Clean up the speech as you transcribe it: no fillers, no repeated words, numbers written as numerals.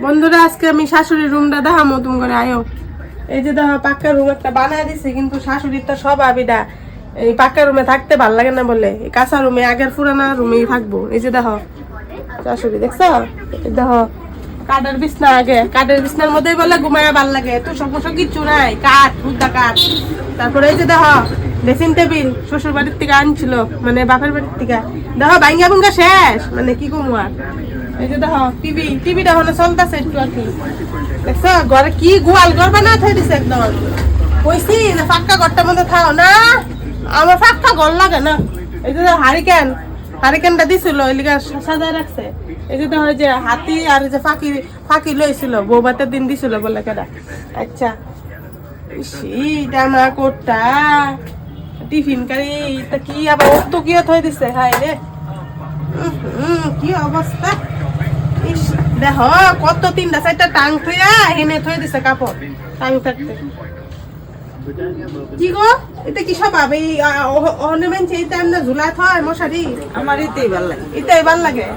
বন্ধুরা আজকে আমি শাশুড়ির রুমটা দেখামো তুমি করে আয়ো। এই যে দেখো পাক্কা রুম একটা বানায় দিছি, কিন্তু শাশুড়ির তো স্বভাব এটা এই পাক্কা রুমে থাকতে ভাল লাগে না বলে এই কাঁচা রুমে আগের পুরানা রুমেই থাকবো। এই যে দেখো শাশুড়ি দেখছো, এই দেখো কাঠের বিছনা, আগে কাঠের বিছনার মধ্যেই বলে ঘুমায় ভাল লাগে, তো সমস্যা কিচ্ছু নাই, কাঠ মুদ্রা কাঠ। তারপরে এই যে দেখো ড্রেসিং টেবিল শ্বশুর বাড়ির থেকে আনছিল, মানে বাপের বাড়ির থেকে। দেখো ভাঙ্গা ভুঙ্গা শেষ, মানে কি কমু আর। এই যে দেখো টিভিটা হলে চলতেছে একটু আর কি। দেখছো ঘরে কি গোয়াল ঘর বানা থই দিছে একদম। কইছি যে ফাঁকা ঘরটার মধ্যে থাও না, আমার ফাঁকা ঘর লাগে না। এই যে হারিকেনটা দিছিল ওই লিগা সাজায় রাখছে। এই যে দেখো যে হাতি আর যে ফাঁকি লইছিল বৌবাতের দিন দিছিল বলে কেডা। আচ্ছা ইটা কোটটা টিফিন কারি তা কি আবার অত কি থই দিছে, হাই রে কি অবস্থা। ইস দেখো কত 3টা 4টা টাং থইয়া এনে থই দিছে কাপড় টাং থাকতে। কি গো এটা কি স্বভাব? এই অর্নামেন্ট এইটা আমরা ঝুলা থয় মশারি? আমার এটাই ভালো লাগে। এটাই ভাল লাগে।